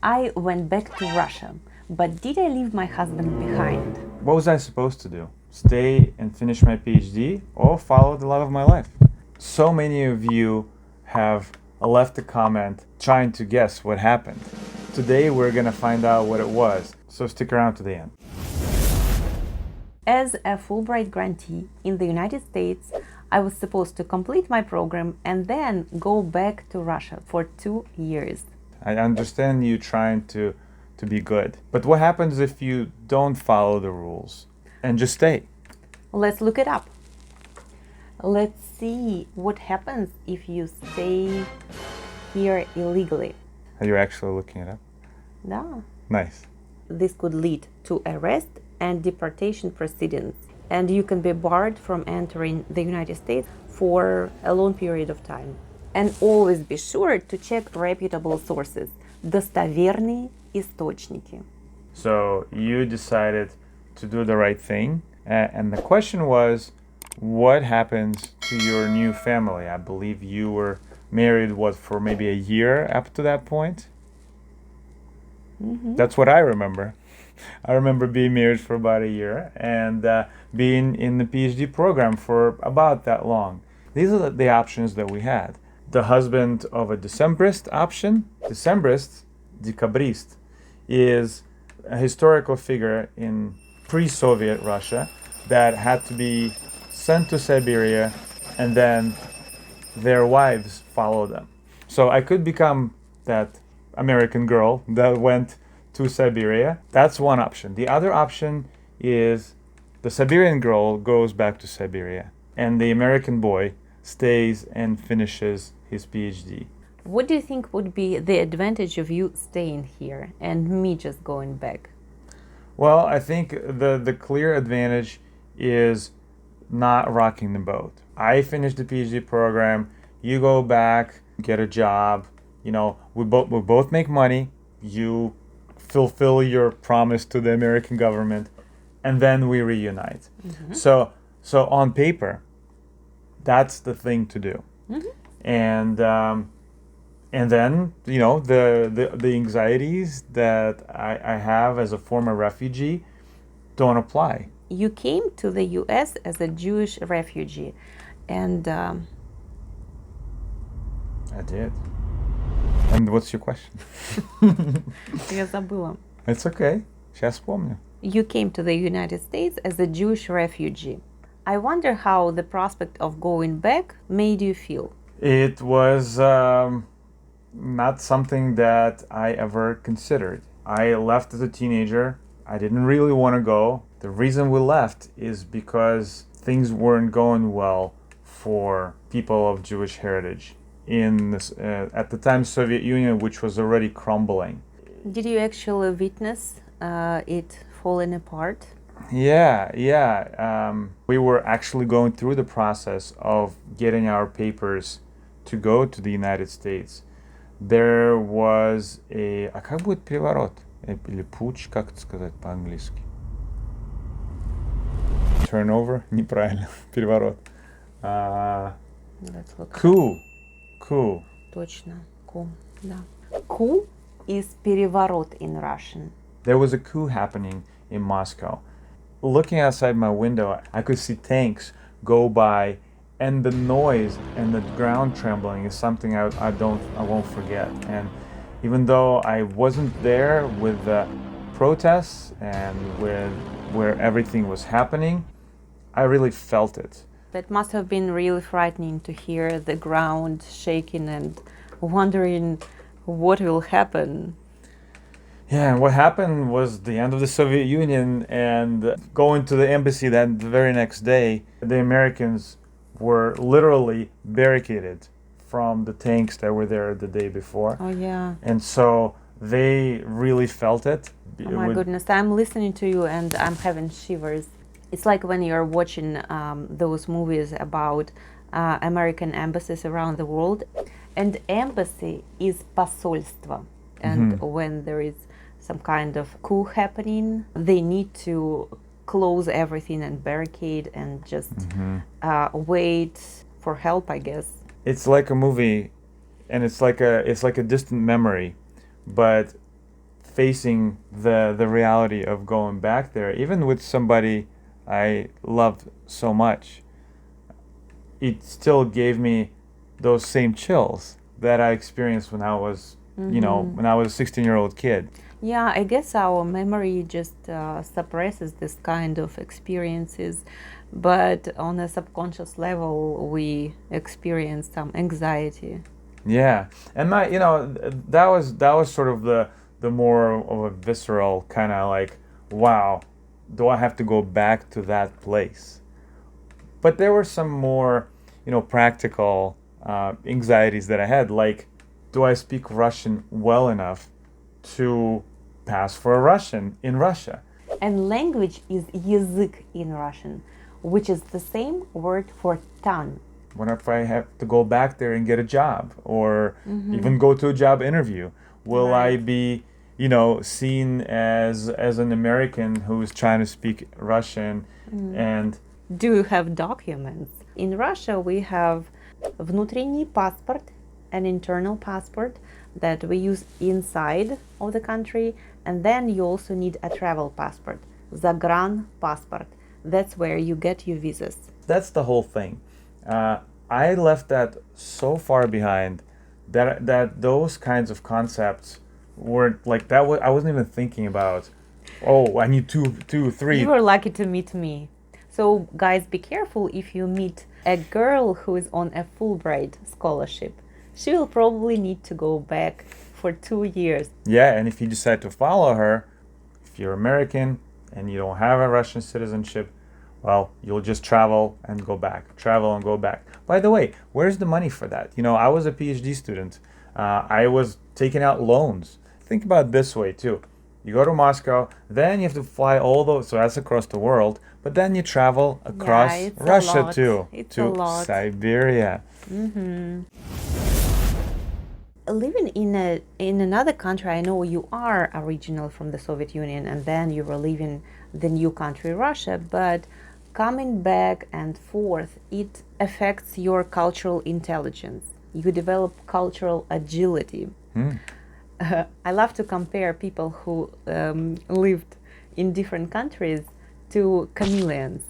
I went back to Russia, but did I leave my husband behind? What was I supposed to do? Stay and finish my PhD or follow the love of my life? So many of you have left a comment trying to guess what happened. Today we're gonna find out what it was, so stick around to the end. As a Fulbright grantee in the United States, I was supposed to complete my program and then go back to Russia for 2 years. I understand you trying to be good, but what happens if you don't follow the rules and just stay? Let's look it up. Let's see what happens if you stay here illegally. Are you actually looking it up? No. Nice. This could lead to arrest and deportation proceedings, and you can be barred from entering the United States for a long period of time. And always be sure to check reputable sources. Достоверные источники. So you decided to do the right thing, and the question was, what happens to your new family? I believe you were married, for maybe a year up to that point? Mm-hmm. That's what I remember. I remember being married for about a year and being in the PhD program for about that long. These are the options that we had. The husband of a Decembrist option. Decembrist, decabrist, is a historical figure in pre-Soviet Russia that had to be sent to Siberia and then their wives follow them. So I could become that American girl that went to Siberia. That's one option. The other option is the Siberian girl goes back to Siberia and the American boy stays and finishes his PhD. What do you think would be the advantage of you staying here and me just going back? Well, I think the clear advantage is not rocking the boat. I finished the PhD program, you go back, get a job, we both make money, you fulfill your promise to the American government, and then we reunite. Mm-hmm. So on paper, that's the thing to do. Mm-hmm. And then the anxieties that I have as a former refugee don't apply. You came to the US as a Jewish refugee, and I did. And what's your question? я забыла. It's okay. Сейчас вспомню. You came to the United States as a Jewish refugee. I wonder how the prospect of going back made you feel. It was not something that I ever considered. I left as a teenager. I didn't really want to go. The reason we left is because things weren't going well for people of Jewish heritage in this, at the time, Soviet Union, which was already crumbling. Did you actually witness it falling apart? Yeah. We were actually going through the process of getting our papers to go to the United States. There was а как будет переворот? Или путч, как это сказать по-английски? Turnover? Неправильно. Переворот. Let's look. Coup. Точно. Coup. Да. Coup is переворот in Russian. There was a coup happening in Moscow. Looking outside my window, I could see tanks go by, and the noise and the ground trembling is something I won't forget. And even though I wasn't there with the protests and with where everything was happening, I really felt it. That must have been really frightening to hear the ground shaking and wondering what will happen. Yeah, and what happened was the end of the Soviet Union, and going to the embassy the very next day, the Americans were literally barricaded from the tanks that were there the day before. Oh, yeah. And so they really felt it. Oh, my goodness. I'm listening to you and I'm having shivers. It's like when you're watching those movies about American embassies around the world. And embassy is посольство. And when there is some kind of coup happening, they need to close everything and barricade and just wait for help, I guess. It's like a movie, and it's like a distant memory, but facing the reality of going back there, even with somebody I loved so much, it still gave me those same chills that I experienced when I was, when I was a 16-year-old kid. Yeah, I guess our memory just suppresses this kind of experiences, but on a subconscious level, we experience some anxiety. Yeah, and that was sort of the more of a visceral kind of like, wow, do I have to go back to that place? But there were some more, practical anxieties that I had, like, do I speak Russian well enough to pass for a Russian in Russia? And language is язык in Russian, which is the same word for tongue. What if I have to go back there and get a job, or even go to a job interview? Will I Right. be, seen as an American who's trying to speak Russian? And Do you have documents? In Russia, we have внутренний passport, an internal passport that we use inside of the country, and then you also need a travel passport, загранпаспорт. That's where you get your visas. that's the whole thing. I left that so far behind that those kinds of concepts weren't like that. I wasn't even thinking about. Oh, I need two, three. You were lucky to meet me. So, guys, be careful if you meet a girl who is on a Fulbright scholarship. She will probably need to go back for 2 years. Yeah, and if you decide to follow her, if you're American and you don't have a Russian citizenship, well, you'll just travel and go back, travel and go back. By the way, where's the money for that? I was a PhD student. I was taking out loans. Think about it this way too. You go to Moscow, then you have to fly all those, so that's across the world, but then you travel across it's a Russia lot. too, It's to a lot. Siberia. Living in another country, I know you are original from the Soviet Union, and then you were leaving the new country, Russia, but coming back and forth, it affects your cultural intelligence. You develop cultural agility. I love to compare people who lived in different countries to chameleons,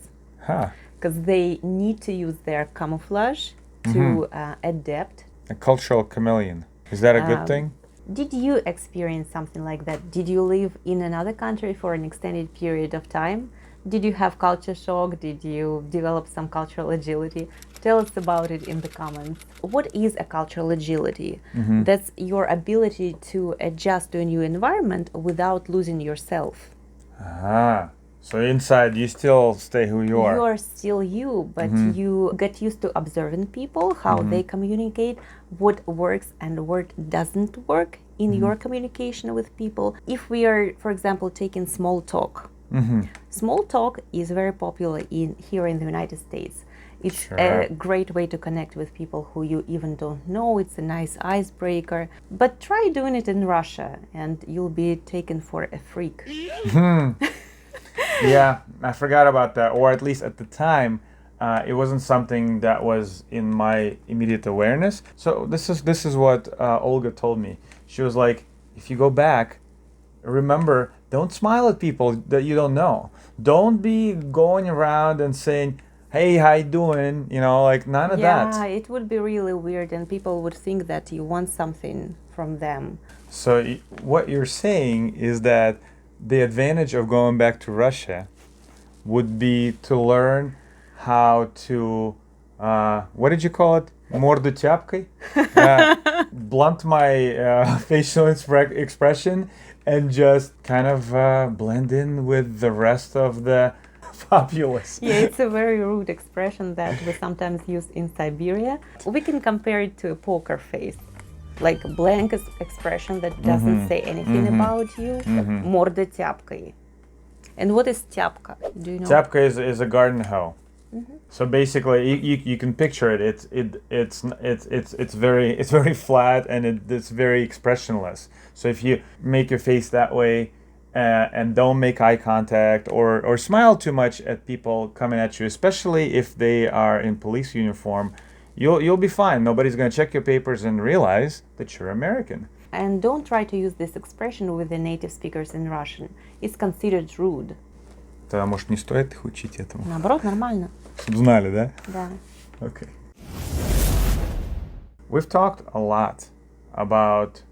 Huh. because they need to use their camouflage to adapt. A cultural chameleon. Is that a good Um, thing? Did you experience something like that? Did you live in another country for an extended period of time? Did you have culture shock? Did you develop some cultural agility? Tell us about it in the comments. What is a cultural agility? That's your ability to adjust to a new environment without losing yourself. Ah. So inside you still stay who you are. You are still you, but you get used to observing people, how they communicate, what works and what doesn't work in your communication with people. If we are, for example, taking small talk, small talk is very popular here in the United States. It's Sure. a great way to connect with people who you even don't know. It's a nice icebreaker. But try doing it in Russia and you'll be taken for a freak. Yeah, I forgot about that, or at least at the time, it wasn't something that was in my immediate awareness. So this is what Olga told me. She was like, if you go back, remember, don't smile at people that you don't know. Don't be going around and saying, "Hey, how you doing?" Like none of Yeah, that. it would be really weird, and people would think that you want something from them. So what you're saying is that the advantage of going back to Russia would be to learn how to, what did you call it? Морду тяпкой? Blunt my facial expression and just kind of blend in with the rest of the populace. Yeah, it's a very rude expression that we sometimes use in Siberia. We can compare it to a poker face, like a blank expression that doesn't say anything about you. Морда тяпкой. And what is тяпка? Do you know? Tyappka is a garden hoe. So basically, you can picture it. It's very flat and it's very expressionless. So if you make your face that way, and don't make eye contact or smile too much at people coming at you, especially if they are in police uniform, you'll be fine. Nobody's gonna check your papers and realize that you're American. And don't try to use this expression with the native speakers in Russian. It's considered rude. Тогда, может, не стоит их учить этому? Наоборот, нормально. Чтобы знали, да? Да. Okay. We've talked a lot about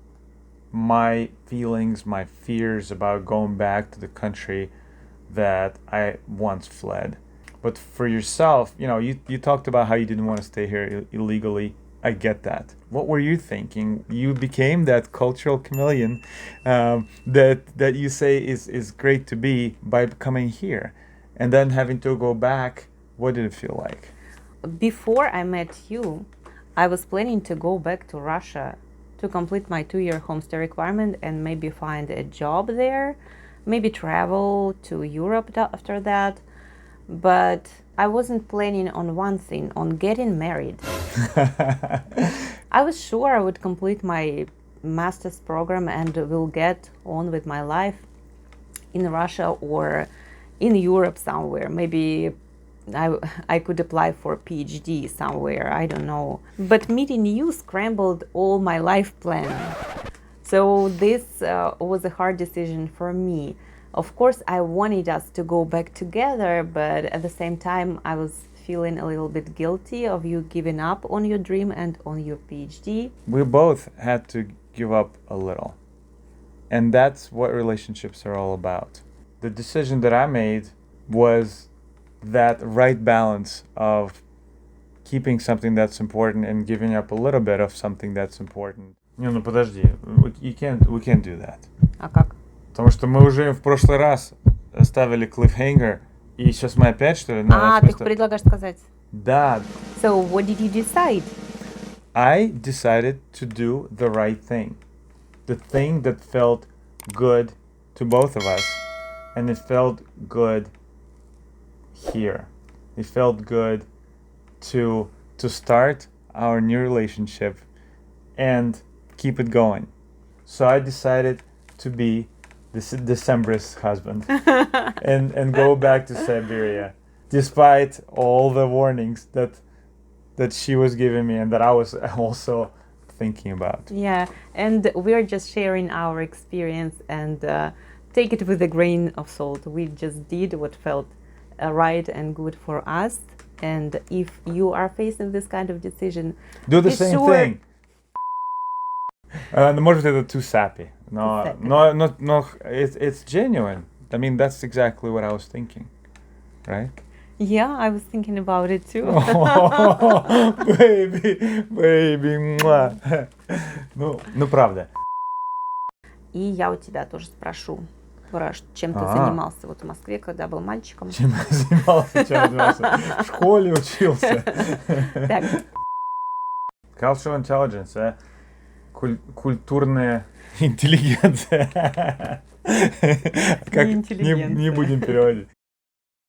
my feelings, my fears about going back to the country that I once fled. But for yourself, you talked about how you didn't want to stay here illegally. I get that. What were you thinking? You became that cultural chameleon that you say is great to be by coming here. And then having to go back, what did it feel like? Before I met you, I was planning to go back to Russia to complete my 2-year homestay requirement and maybe find a job there, maybe travel to Europe after that. But I wasn't planning on one thing, on getting married. I was sure I would complete my master's program and will get on with my life in Russia or in Europe somewhere. Maybe I could apply for a PhD somewhere, I don't know. But meeting you scrambled all my life plan. So this was a hard decision for me. Of course, I wanted us to go back together, but at the same time, I was feeling a little bit guilty of you giving up on your dream and on your PhD. We both had to give up a little. And that's what relationships are all about. The decision that I made was that right balance of keeping something that's important and giving up a little bit of something that's important. Не, ну подожди, we can't do that. А как? Потому что мы уже в прошлый раз ставили cliffhanger, и сейчас мы опять, что ли? Ты предлагаешь сказать? Да. So what did you decide? I decided to do the right thing. The thing that felt good to both of us. And it felt good here. It felt good to start our new relationship and keep it going. So I decided to be this December's husband and go back to Siberia, despite all the warnings that she was giving me and that I was also thinking about. Yeah, and we're just sharing our experience and take it with a grain of salt. We just did what felt right and good for us. And if you are facing this kind of decision, do the same thing. Может, это too sappy. No, it's genuine. I mean, that's exactly what I was thinking, right? Yeah, I was thinking about it too. Oh, baby, mwah. Ну, правда. И я у тебя тоже спрошу, чем ты занимался вот в Москве, когда был мальчиком? Чем я занимался? В школе учился. Так. Cultural intelligence, культурная интеллигенция. Как не будем переводить.